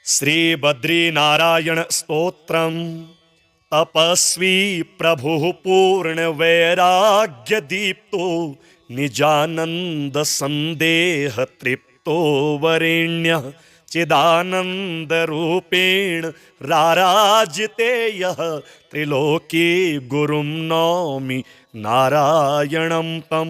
श्री बद्रीनारायण स्तोत्रम। तपस्वी प्रभु पूर्ण वैराग्य दीप्तो निजानंद संदेह तृप्तो वरेण्य चिदानंद रूपेण राराजते यः त्रिलोकी गुरुं नौमि नारायणं तं।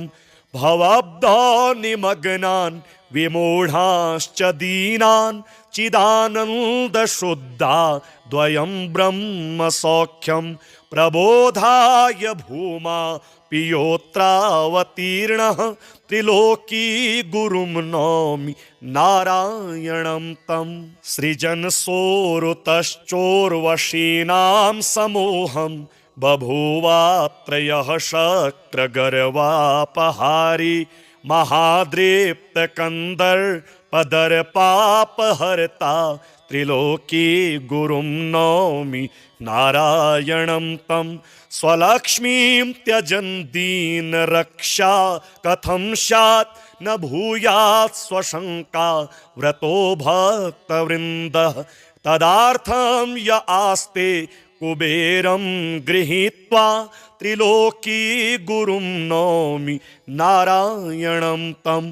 भवाब्धो निमग्नान् विमूढाश्च दीनान् चिदानंद शुद्धा द्वयं ब्रह्म सौख्यं प्रबोधाय भूमा पियोत्रावतीर्णः त्रिलोकी गुरुं नौमि नारायणं तं। सृजनसोरुतश्चोर्वशीनां समूहं बभूवात्रयः शक्रगर्वापहारी महाद्रेप्तकन्दर्पदर्पापहर्ता त्रिलोकी गुरुं नौमि नारायणं तं। स्वलक्ष्मीं त्यजन् दीनरक्षा कथं स्यात् न भूयात् स्वशङ्का व्रतो भक्तवृन्दः। तदार्थं य आस्ते कुबेरं गृहीत्वा त्रिलोकी गुरुं नौमि नारायणं तं।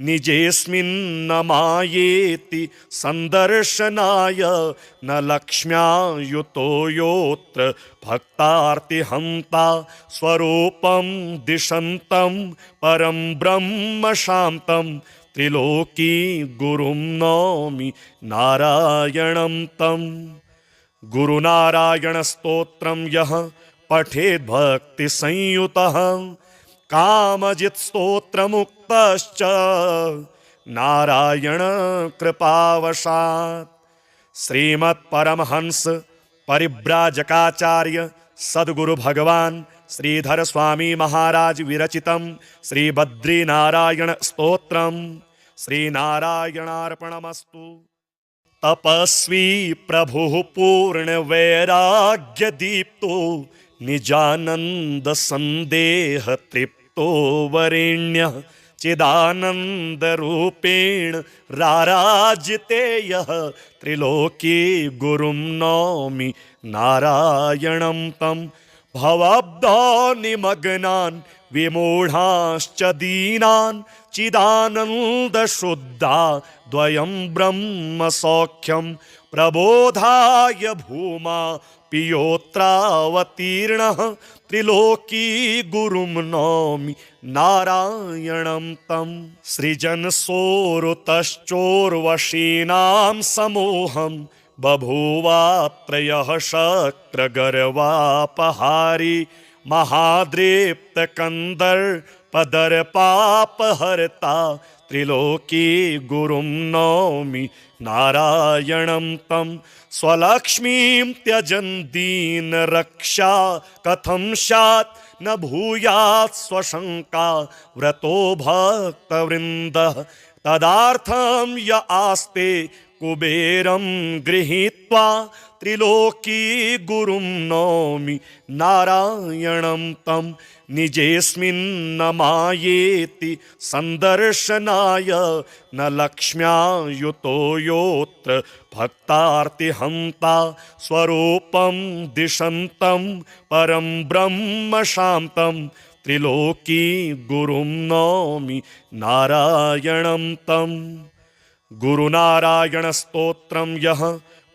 निजेऽस्मिन्न मायेति संदर्शनाय न लक्ष्म्या युतो योऽत्र भक्तार्तिहन्ता स्वरूपं दिशन्तं परं ब्रह्म शान्तं त्रिलोकी गुरुं नौमि नारायणं तं। गुरुनारायण स्तोत्रं यः पठेद् भक्ति संयुतः कामजित् स्तोत्रमुक्तश्च नारायण कृपावशात्। श्रीमत्परमहंस परिव्राजकाचार्य सद्गुरु भगवान श्रीधर स्वामी महाराज विरचितं श्री बद्रीनारायण स्तोत्रम। श्रीनारायणार्पणमस्तु। तपस्वी प्रभु पूर्ण वैराग्य दीप्तो निजानंद संदेह तृप्तो वरेण्यः चिदानंद रूपेण राराजते यः त्रिलोकी गुरुं नौमि नारायणं तं। भवाब्धो निमग्नान् विमूढाश्च दीनान् चिदानंद शुद्धा द्वयं ब्रह्म सौख्यं प्रबोधाय भूमा पियोत्रावतीर्णः त्रिलोकी गुरुं नौमि नारायणं तं। सृजनसोरुतश्चोर्वशीनां समूहं बभूवात्रयः शक्रगर्वापहारी महाद्रेप्तकन्दर्पदर्पापहर्ता त्रिलोकी गुरुं नौमि नारायणं तं। स्वलक्ष्मीं त्यजन् दीनरक्षा कथं स्यात् न भूयात् स्वशङ्का व्रतो भक्तवृन्दः। तदार्थं य आस्ते कुबेरं गृहीत्वा त्रिलोकी गुरुं नौमि नारायणं तं। निजेऽस्मिन्न मायेति संदर्शनाय न लक्ष्म्या युतो योऽत्र भक्तार्तिहन्ता स्वरूपं दिशन्तं परं ब्रह्म शान्तं त्रिलोकी गुरुं नौमि नारायणं तं। गुरुनारायण स्तोत्रं यः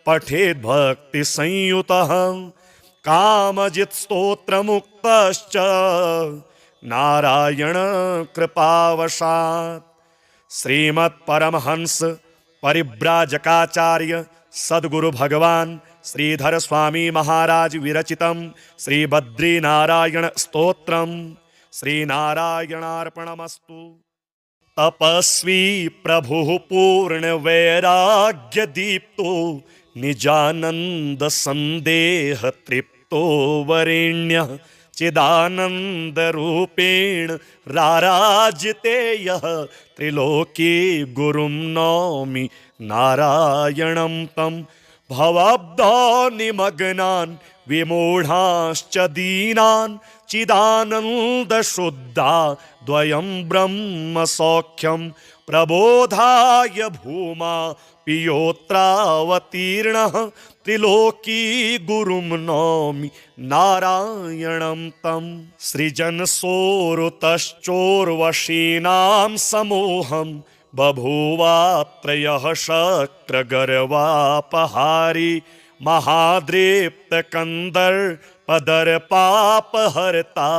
पठेद् भक्ति संयुतः कामजित् स्तोत्रमुक्तश्च नारायण कृपावशात्। श्रीमत्परमहंस परिव्राजकाचार्य सद्गुरु भगवान श्रीधर स्वामी महाराज विरचितं श्री बद्रीनारायण स्तोत्रम। श्रीनारायणार्पणमस्तु। तपस्वी प्रभु पूर्ण वैराग्य दीप्तो निजानंद संदेह तृप्तो वरेण्यः चिदानंद रूपेण राराजते यः त्रिलोकी गुरुं नौमि नारायणं तं। भवाब्धो निमग्नान् विमूढाश्च दीनान् चिदानंद शुद्धा द्वयं ब्रह्म सौख्यं प्रबोधाय भूमा पियोत्रावतीर्णः त्रिलोकी गुरुं नौमि नारायणं तं। सृजनसोरुतश्चोर्वशीनां समूहं बभूवात्रयः शक्रगर्वापहारी महाद्रेप्तकन्दर्पदर्पापहर्ता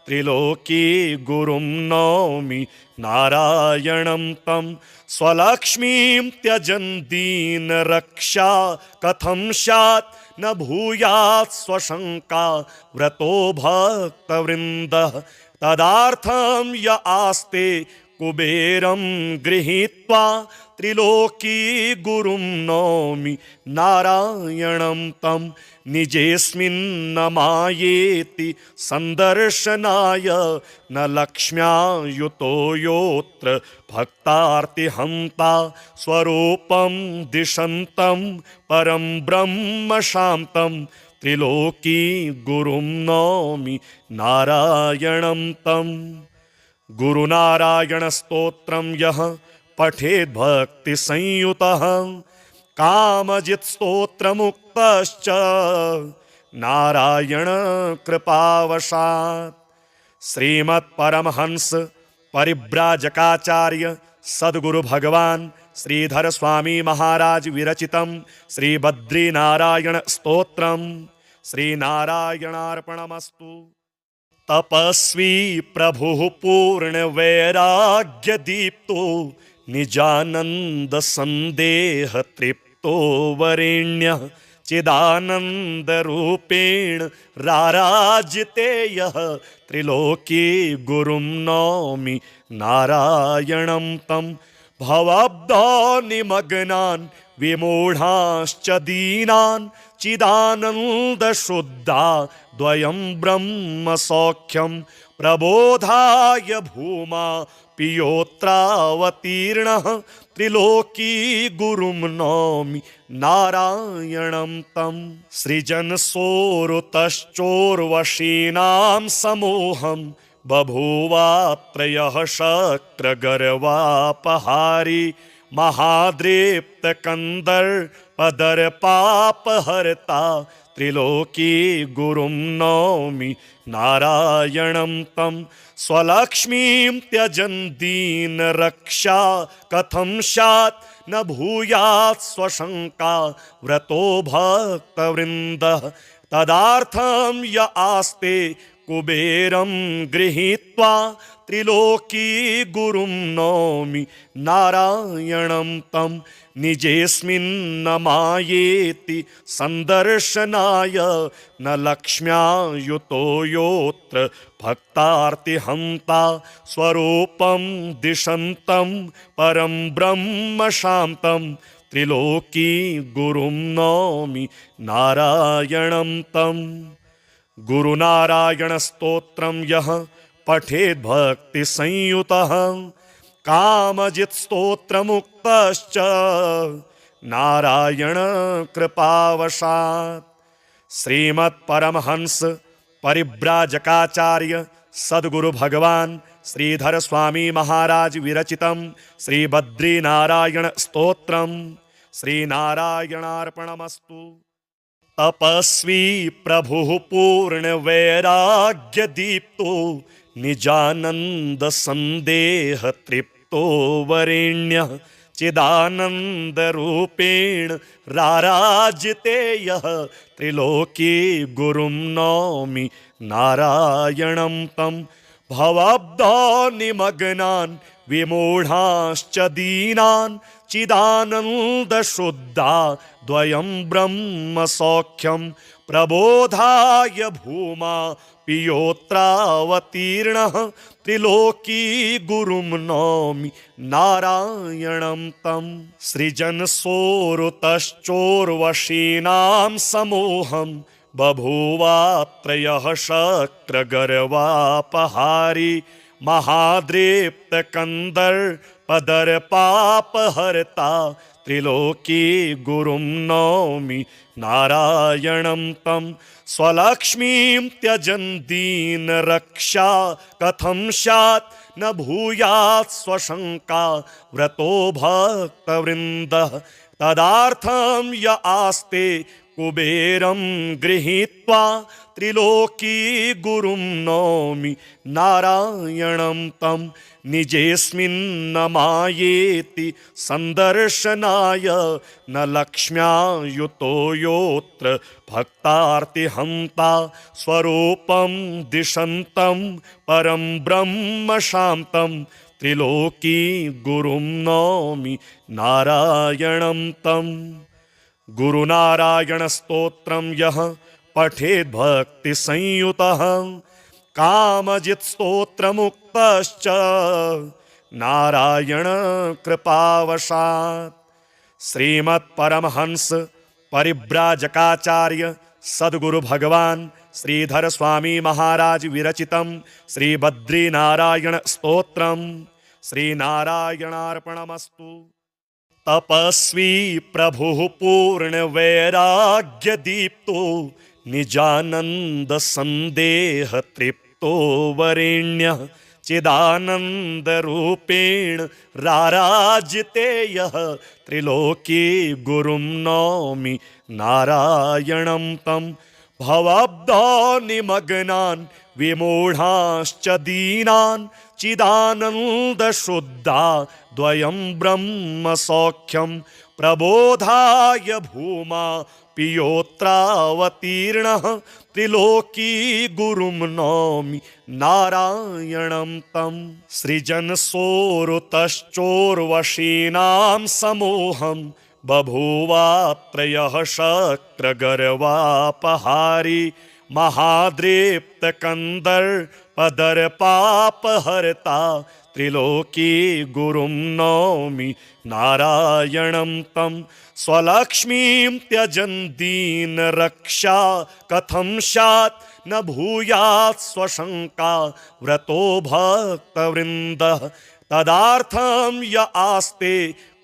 त्रिलोकी गुरुं नौमि नारायणं तं। स्वलक्ष्मीं त्यजन् दीनरक्षा कथं स्यात् न भूयात् स्वशङ्का व्रतो भक्तवृन्दः। तदार्थं य आस्ते कुबेरं गृहीत्वा त्रिलोकी गुरुं नौमि नारायणं तं। निजेऽस्मिन्न मायेति सन्दर्शनाय न लक्ष्म्या युतो योऽत्र भक्तार्तिहन्ता। स्वरूपं दिशन्तं परं ब्रह्म शान्तं त्रिलोकी गुरुं नौमि नारायणं तं। गुरुनारायणस्तोत्रं यः पठेद् भक्तिसंयुतः कामजित्स्तोत्रमुक्तश्च नारायण कृपावशात्। श्रीमत्परमहंस परिव्राजकाचार्य सद्गुरु भगवान श्रीधर स्वामी महाराज विरचितं श्री बद्रीनारायण स्तोत्रम श्रीनारायणार्पणमस्तु। तपस्वी प्रभुः पूर्ण वैराग्य दीप्तो निजानंद संदेह तृप्तो वरेण्यः चिदानंद रूपेण राराजते यः त्रिलोकी गुरुं नौमि नारायणं तं। भवाब्धो निमग्नान् विमूढाश्च दीनान् चिदानंद शुद्धा द्वयं ब्रह्म सौख्यं प्रबोधाय भूमा पियोत्रावतीर्णः त्रिलोकी गुरुं नौमि नारायणं तं। सृजनसोरुतश्चोर्वशीनां समूहं बभूवात्रयः शक्रगर्वापहारी महाद्रेप्तकन्दर्पदर्पापहर्ता त्रिलोकी गुरुं नौमि नारायणं तं। स्वलक्ष्मीं त्यजन् दीनरक्षा कथं स्यात् न भूयात् स्वशङ्का व्रतो भक्तवृन्दः। तदार्थं य आस्ते कुबेरं गृहीत्वा त्रिलोकी गुरुं नौमि नारायणं तं। निजेऽस्मिन्न मायेति सन्दर्शनाय न लक्ष्म्या युतो योऽत्र भक्तार्तिहन्ता। स्वरूपं दिशन्तं परं ब्रह्म शान्तं त्रिलोकी गुरुं नौमि नारायणं तं। गुरुनारायणस्तोत्रं यः पठेद् भक्तिसंयुतः कामजित्स्तोत्रमुक्तश्च नारायण कृपावशात्। श्रीमत्परमहंस परिव्राजकाचार्य सद्गुरु भगवान श्रीधर स्वामी महाराज विरचितं श्री बद्रीनारायण स्तोत्रम श्रीनारायणार्पणमस्तु। तपस्वी प्रभुः पूर्ण वैराग्य दीप्तो निजानंद संदेह तृप्तो वरेण्यः चिदानंद रूपेण राराजते यः त्रिलोकी गुरुं नौमि नारायणं तं। भवाब्धो निमग्नान् विमूढाश्च दीनान् चिदानंद शुद्धा द्वयं ब्रह्म सौख्यं प्रबोधाय भूमा पियोत्रावतीर्णः त्रिलोकी गुरुं नौमि नारायणं तं। सृजनसोरुतश्चोर्वशीनां समूहं बभूवात्रयः शक्रगर्वापहारी महाद्रेप्तकन्दर्पदर्पापहर्ता त्रिलोकी गुरुं नौमि नारायणं तं स्वलक्ष्मीं त्यजन् दीनरक्षा कथं स्यात् न भूयात् स्वशङ्का व्रतो भक्तवृन्दः तदार्थं य आस्ते कुबेरं गृहीत्वा त्रिलोकी गुरुं नौमि नारायणं तं निजेऽस्मिन्न मायेति सन्दर्शनाय न लक्ष्म्या युतो योऽत्र भक्तार्तिहन्ता स्वरूपं दिशन्तं परं ब्रह्म शान्तं त्रिलोकी गुरुं नौमि नारायणं तम् गुरुनारायणस्तोत्रं यः पठेद् भक्तिसंयुतः कामजित्स्तोत्रमुक्तश्च नारायणकृपावशात्। श्रीमत्परमहंस परिव्राजकाचार्य सद्गुरु भगवान् श्रीधर स्वामी महाराज विरचितं श्रीबद्रीनारायण स्तोत्रम् श्रीनारायणार्पणमस्तु। तपस्वी प्रभुः पूर्णवैराग्यदीप्तो निजानन्द सन्देह तृप्तो वरेण्यः चिदानन्दरूपेण राराजिते यः त्रिलोकी गुरुं नौमि नारायणं तं भवाब्धो निमग्नान् विमूढाश्च दीनान् चिदानन्दशुद्धा द्वयं ब्रह्म सौख्यं प्रबोधाय भूमा पियोत्रावतीर्णः त्रिलोकी गुरुं नौमि नारायणं तं सृजनसोरुतश्चोर्वशीनां समूहं बभूवात्रयः शक्रगर्वापहारी महाद्रेप्तकन्दर्पदर्पापहर्ता त्रिलोकी गुरुं नौमि नारायणं तं स्वलक्ष्मीं त्यजन् दीनरक्षा कथं स्यात् न भूयात् स्वशङ्का व्रतो भक्तवृन्दः तदार्थं य आस्ते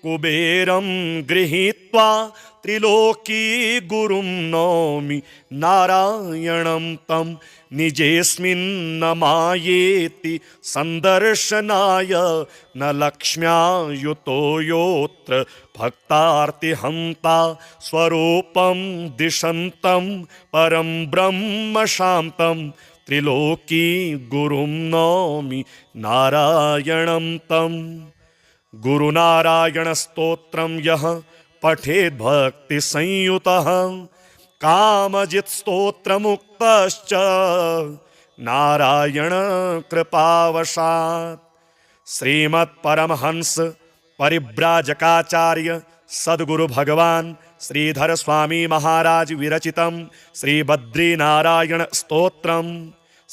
कुबेरं गृहीत्वा त्रिलोकी गुरुं नौमि नारायणं तं निजेऽस्मिन्न मायेति सन्दर्शनाय न लक्ष्म्या युतो योऽत्र भक्तार्तिहन्ता स्वरूपं दिशन्तं परं ब्रह्म शान्तं त्रिलोकी गुरुं नौमि नारायणं तम् गुरुनारायणस्तोत्रं यः पठेद् भक्तिसंयुतः कामजित्स्तोत्रमुक्तश्च नारायणकृपावशात्। श्रीमत्परमहंस परिव्राजकाचार्य सद्गुरु भगवान् श्रीधर स्वामी महाराज विरचितं श्रीबद्रीनारायण स्तोत्रम्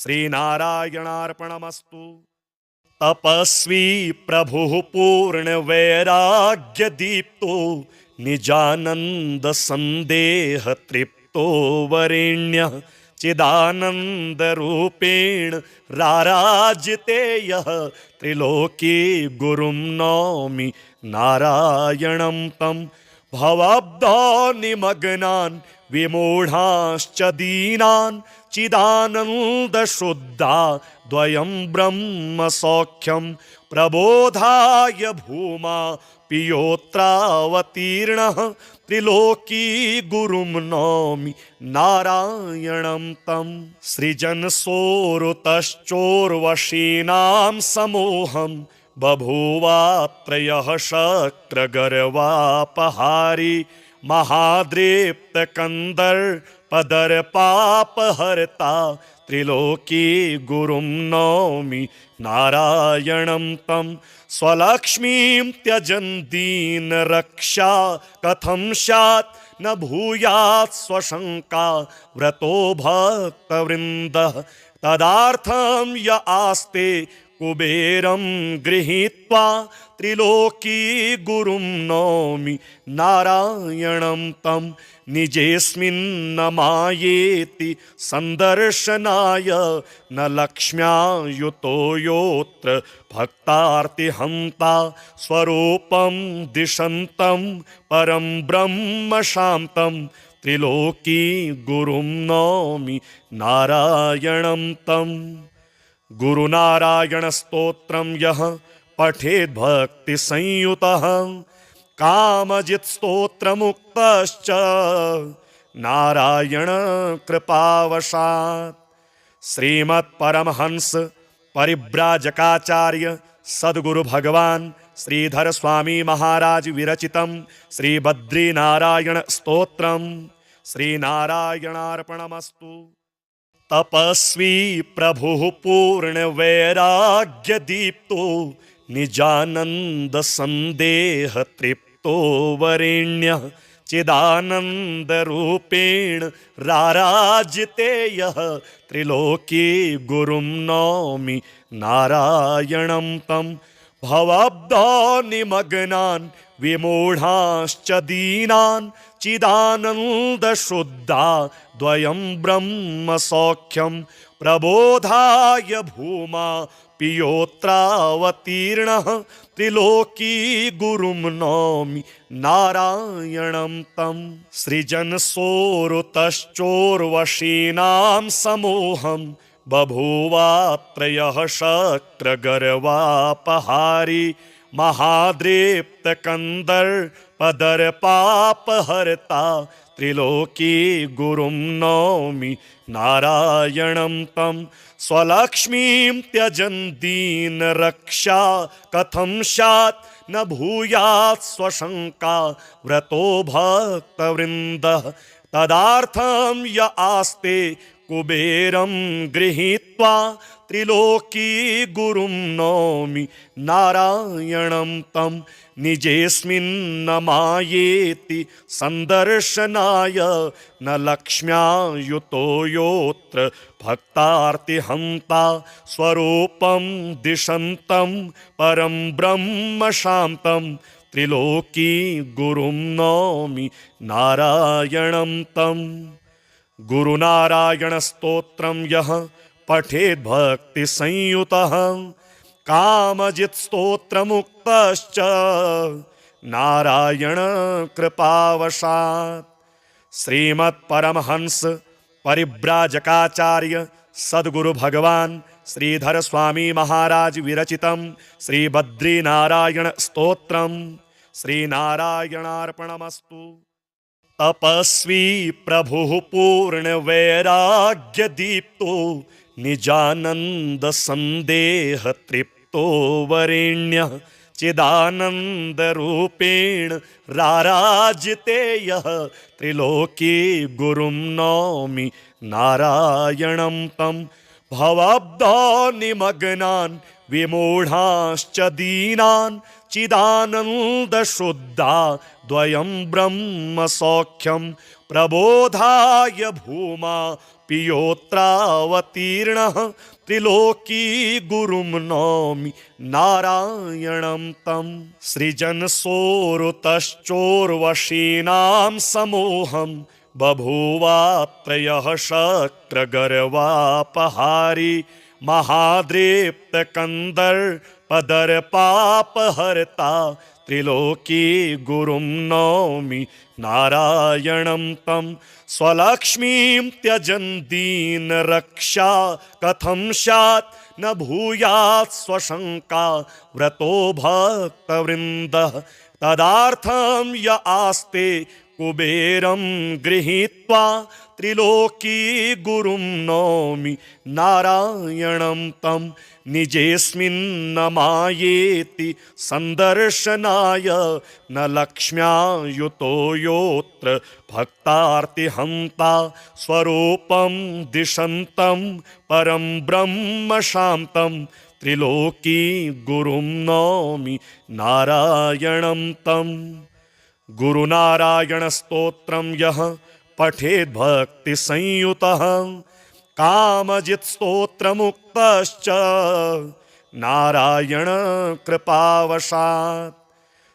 श्रीनारायणार्पणमस्तु। तपस्वी प्रभुः पूर्णवैराग्यदीप्तो निजानन्द सन्देह तृप्तो वरेण्यः चिदानन्दरूपेण राराजिते यः त्रिलोकी गुरुं नौमि नारायणं तं भवाब्धो निमग्नान् विमूढाश्च दीनान् चिदानन्दशुद्धा द्वयं ब्रह्म सौख्यं प्रबोधाय भूमा पियोत्रावतीर्णः त्रिलोकी गुरुं नौमि नारायणं तं सृजनसोरुतश्चोर्वशीनां समूहं बभूवात्रयः शक्रगर्वापहारी महाद्रेप्तकन्दर्पदर्पापहर्ता त्रिलोकी गुरुं नौमि नारायणं तं स्वलक्ष्मीं त्यजन् दीनरक्षा कथं स्यात् न भूयात् स्वशङ्का व्रतो भक्तवृन्दः तदार्थं य आस्ते कुबेरं गृहीत्वा त्रिलोकी गुरुं नौमि नारायणं तं निजेऽस्मिन्न मायेति सन्दर्शनाय न लक्ष्म्या युतो योऽत्र भक्तार्तिहन्ता स्वरूपं दिशन्तं परं ब्रह्म शान्तं त्रिलोकी गुरुं नौमि नारायणं तम्। गुरुनारायणस्तोत्रं यः पठेद् भक्तिसंयुतः कामजित्स्तोत्रमुक्तश्च नारायण कृपावशात्। श्रीमत्परमहंस परिव्राजकाचार्य सद्गुरु भगवान श्रीधर स्वामी महाराज विरचितं श्री बद्रीनारायण स्तोत्रम् श्रीनारायणार्पणमस्तु। तपस्वी प्रभुः पूर्ण वैराग्य दीप्तो निजानंद संदेह तृप्तो वरेण्यः चिदानंद रूपेण राराजिते यः त्रिलोकी गुरुं नौमि नारायणं तं। भवाब्धो निमग्नान् विमूढाश्च दीनान् चिदानंद शुद्धा द्वयं ब्रह्म सौख्यं प्रबोधाय भूमा पियोत्रावतीर्णः त्रिलोकी गुरुं नौमि नारायणं तं। सृजनसोरुतश्चोर्वशीनां समूहं बभूवात्रयः शक्रगर्वापहारी महाद्रेप्तकन्दर्पदर्पापहर्ता त्रिलोकी गुरुं नौमि नारायणं तं। स्वलक्ष्मीं त्यजन् दीनरक्षा कथं स्यात् न भूयात् स्वशङ्का व्रतो भक्तवृन्दः तदार्थं य आस्ते कुबेरं गृहीत्वा त्रिलोकी गुरुं नौमि नारायणं तं। निजेऽस्मिन्न मायेति सन्दर्शनाय न लक्ष्म्या युतो योऽत्र भक्तार्तिहन्ता स्वरूपं दिशन्तं परं ब्रह्म शान्तं त्रिलोकी गुरुं नौमि नारायणं तम्। गुरुनारायणस्तोत्रं यः पठेद् भक्तिसंयुतः कामजित्स्तोत्रमुक्तश्च नारायण कृपावशात्। श्रीमत्परमहंस परिव्राजकाचार्य सद्गुरु भगवान श्रीधर स्वामी महाराज विरचितं श्री बद्रीनारायण स्तोत्रम् श्रीनारायणार्पणमस्तु। तपस्वी प्रभुः पूर्ण वैराग्य दीप्तो निजानंद संदेह तृप्तो वरेण्यः चिदानंद रूपेण राराजिते यः त्रिलोकी गुरुं नौमि नारायणं तं। भवाब्धो निमग्नान् विमूढाश्च दीनान् चिदानंद शुद्धा द्वयं ब्रह्म सौख्यं प्रबोधाय भूमा पियोत्रावतीर्णः त्रिलोकी गुरुं नौमि नारायणं तं। सृजनसोरुतश्चोर्वशीनां समूहं बभूवात्रयः शक्रगर्वापहारी महाद्रेप्तकन्दर्पदर्पापहर्ता त्रिलोकी गुरुं नौमि नारायणं तं। स्वलक्ष्मीं त्यजन् दीनरक्षा कथं स्यात् न भूयात् स्वशङ्का व्रतो भक्तवृन्दः तदार्थं य आस्ते कुबेरं गृहीत्वा त्रिलोकी गुरुं नौमि नारायणं तं। निजेऽस्मिन्न मायेति सन्दर्शनाय न लक्ष्म्या युतो योऽत्र भक्तार्तिहन्ता स्वरूपं दिशन्तं परं ब्रह्म शान्तं त्रिलोकी गुरुं नौमि नारायणं तम्। गुरुनारायणस्तोत्रं यः पठेद् भक्तिसंयुतः कामजित्स्तोत्रमुक्तश्च नारायण कृपावशात्।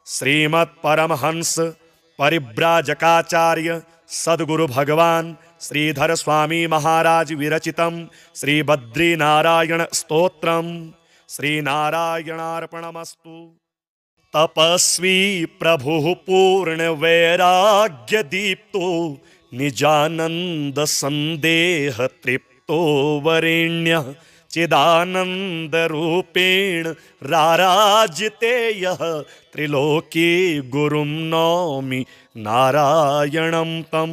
श्रीमत् परमहंस परिव्राजकाचार्य सद्गुरु भगवान श्रीधर स्वामी महाराज विरचितं श्री बद्रीनारायण स्तोत्रम। श्रीनारायणार्पणमस्तु। तपस्वी प्रभुः पूर्ण वैराग्य दीप्तो निजानंद संदेह तृप्तो वरेण्यः चिदानंद रूपेण राराजते यः त्रिलोकी गुरुं नौमि नारायणं तं।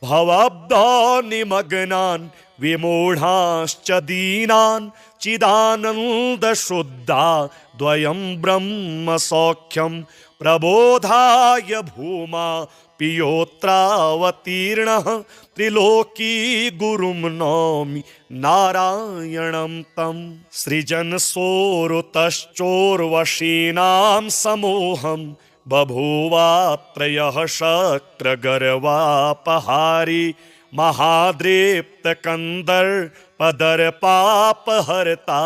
भवाब्धौ निमग्नान् विमूढांश्च दीनान् चिदानंद शुद्धा द्वयं ब्रह्म सौख्यं प्रबोधाय भूमा पियोत्रावतीर्णः त्रिलोकी गुरुं नौमि नारायणं तं। सृजनसोरुतश्चोर्वशीनां समूहं बभूवात्रयः शक्रगर्वापहारी महाद्रेप्तकन्दर्पदर्पापहर्ता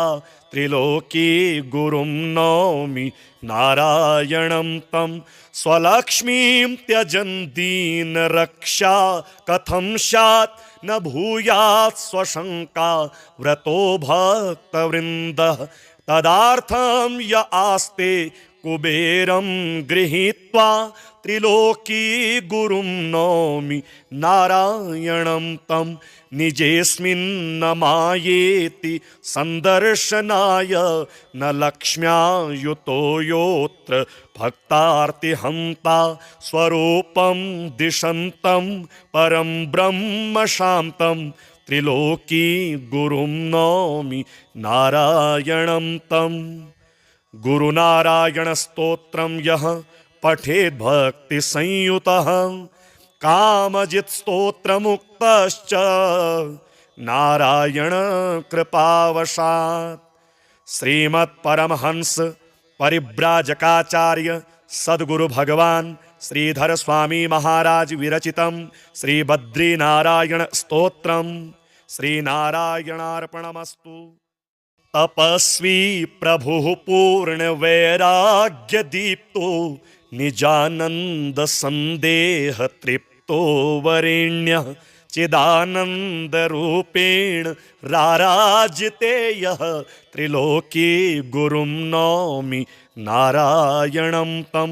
त्रिलोकी गुरुं नौमि नारायणं तं। स्वलक्ष्मीं त्यजन् दीनरक्षा कथं स्यात् न भूयात् स्वशङ्का व्रतो भक्तवृन्दः। तदार्थं य आस्ते कुबेरं गृहीत्वा त्रिलोकी गुरुं नौमि नारायणं तं। निजेऽस्मिन्न मायेति सन्दर्शनाय न लक्ष्म्या युतो योऽत्र भक्तार्तिहन्ता। स्वरूपं दिशन्तं परं ब्रह्म शान्तं त्रिलोकी गुरुं नौमि नारायणं तं। गुरुनारायण स्तोत्रम यः पठेत् भक्ति संयुतः कामजित् स्तोत्र मुक्तश्च नारायण कृपावशात्। श्रीमत् परमहंस परिव्राजकाचार्य सद्गुरु भगवान श्रीधर स्वामी महाराज विरचितं श्री बद्रीनारायण स्तोत्रम। श्रीनारायणार्पणमस्तु। तपस्वी प्रभुः पूर्ण वैराग्य दीप्तो निजानंद संदेह तृप्तो वरेण्यः चिदानंद रूपेण राराजते यः त्रिलोकी गुरुं नौमि नारायणं तं।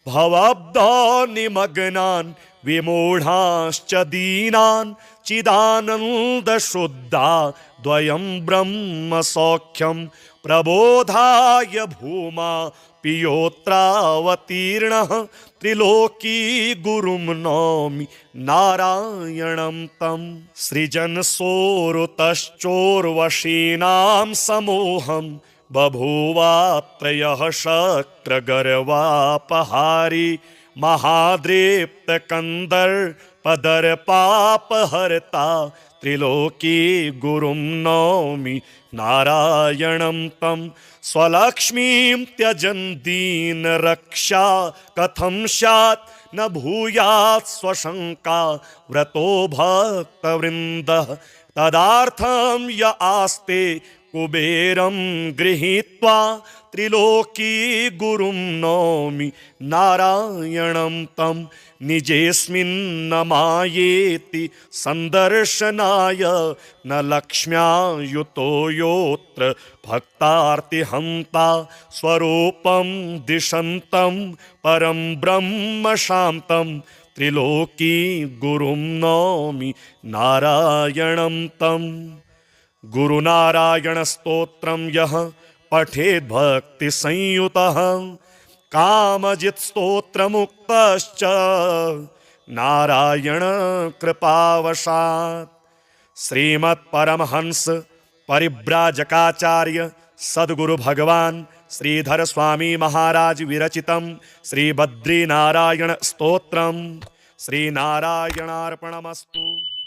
भवाब्धौ निमग्नान् विमूढांश्च दीनान् चिदानंद शुद्धा द्वयं ब्रह्म सौख्यं प्रबोधाय भूमा पियोत्रावतीर्णः त्रिलोकी गुरुं नौमि नारायणं तं। सृजनसोरुतश्चोर्वशीनां समूहं बभूवात्रयः शक्रगर्वापहारी महाद्रेप्तकन्दर्पदर्पापहर्ता त्रिलोकी गुरुं नौमि नारायणं तं। स्वलक्ष्मीं त्यजन् दीनरक्षा कथं स्यात् न भूयात् स्वशङ्का व्रतो भक्तवृन्दः। तदार्थं य आस्ते कुबेरं गृहीत्वा त्रिलोकी गुरुं नौमि नारायणं तं। निजेऽस्मिन्न मायेति सन्दर्शनाय न लक्ष्म्या युतो योऽत्र भक्तार्तिहन्ता। स्वरूपं दिशन्तं परं ब्रह्म शान्तं त्रिलोकी गुरुं नौमि नारायणं तं। गुरुनारायण स्तोत्रम यः पठेत् भक्ति संयुतः कामजित् स्तोत्र मुक्तश्च नारायण कृपावशात्। श्रीमत् परमहंस परिव्राजकाचार्य सद्गुरु भगवान श्रीधर स्वामी महाराज विरचितं श्री बद्रीनारायण स्तोत्रम। श्रीनारायणार्पणमस्तु।